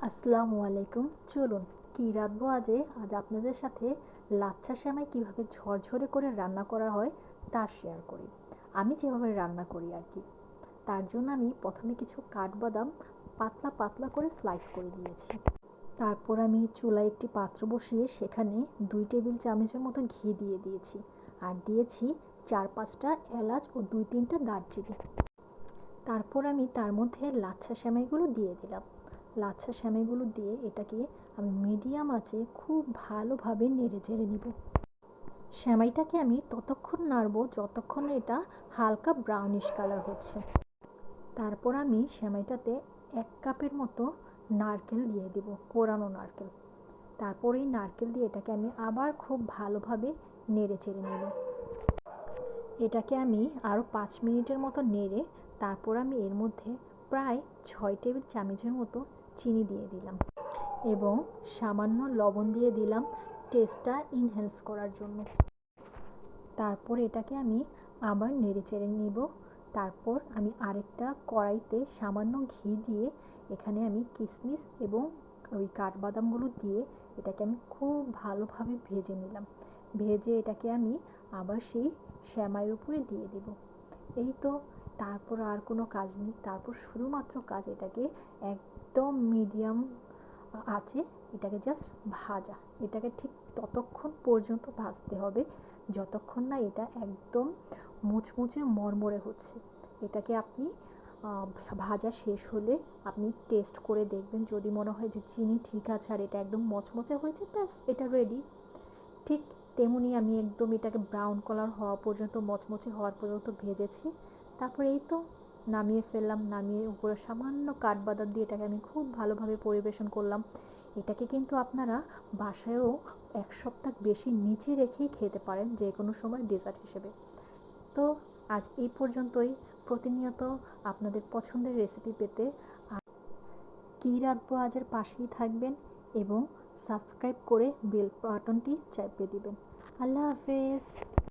আসসালামু আলাইকুম। চলুন কি রাঁধবো আজ আপনাদের সাথে লাচ্ছা সেমাই কীভাবে ঝরঝরে করে রান্না করা হয় তা শেয়ার করি। আমি যেভাবে রান্না করি আর কি। তার জন্য আমি প্রথমে কিছু কাঠবাদাম পাতলা পাতলা করে স্লাইস করে নিয়েছি। তারপর আমি চুলায় একটি পাত্র বসিয়ে সেখানে 2 টেবিল চামচের মতো ঘি দিয়ে দিয়েছি। আর দিয়েছি 4-5টা এলাচ ও 2-3টা দারচিনি। তারপর আমি তার মধ্যে লাচ্ছা সেমাইগুলো দিয়ে দিলাম। লাচ্ছা সেমাইগুলো দিয়ে এটাকে আমি মিডিয়াম আঁচে খুব ভালোভাবে নেড়ে চেড়ে নিব। সেমাইটাকে আমি ততক্ষণ নাড়বো যতক্ষণ না এটা হালকা ব্রাউনিশ কালার হচ্ছে। তারপর আমি সেমাইটাতে 1 কাপের মতো নারকেল দিয়ে দিব, কোরানো নারকেল। তারপর এই নারকেল দিয়ে এটাকে আমি আবার খুব ভালোভাবে নেড়ে চেড়ে নেব। এটাকে আমি আরও 5 মিনিটের মতো নেড়ে তারপর আমি এর মধ্যে প্রায় 6 টেবিল চামচের মতো চিনি দিয়ে দিলাম এবং সামান্য লবণ দিয়ে দিলাম টেস্টটা ইনহ্যান্স করার জন্য। তারপর এটাকে আমি আবার নেড়ে চেড়ে নিব। তারপর আমি আরেকটা কড়াইতে সামান্য ঘি দিয়ে এখানে আমি কিশমিশ এবং ওই কাঠবাদামগুলো দিয়ে এটাকে আমি খুব ভালোভাবে ভেজে নিলাম। ভেজে এটাকে আমি আবার সেই সেমাইয়ের উপরে দিয়ে দেব। এই তো। তারপর আর কোনো কাজ নেই। তারপর শুধুমাত্র কাজ এটাকে একদম মিডিয়াম আছে এটাকে জাস্ট ভাজা। এটাকে ঠিক ততক্ষণ পর্যন্ত ভাজতে হবে যতক্ষণ না এটা একদম মুচমুচে মরমরে হচ্ছে। এটাকে আপনি ভাজা শেষ হলে আপনি টেস্ট করে দেখবেন, যদি মনে হয় যে চিনি ঠিক আছে আর এটা একদম মচমচে হয়েছে, ব্যাস এটা রেডি। ঠিক তেমনি আমি একদম এটাকে ব্রাউন কালার হওয়া পর্যন্ত, মচমচে হওয়ার পর্যন্ত ভেজেছি। তারপরে এই তো নামিয়ে ফেললাম। নামিয়ে উপরে সামান্য কাঠবাদাম দিয়ে এটাকে আমি খুব ভালোভাবে পরিবেশন করলাম। এটাকে কিন্তু আপনারা বাসায়ও 1 সপ্তাহ বেশি নিচে রেখেই খেতে পারেন, যে কোনো সময় ডেজার্ট হিসেবে। তো আজ এই পর্যন্তই। প্রতিনিয়ত আপনাদের পছন্দের রেসিপি পেতে কি রাঁধবো আজের পাশেই থাকবেন এবং সাবস্ক্রাইব করে বেল বাটনটি চাপিয়ে দিবেন। আল্লাহ হাফেজ।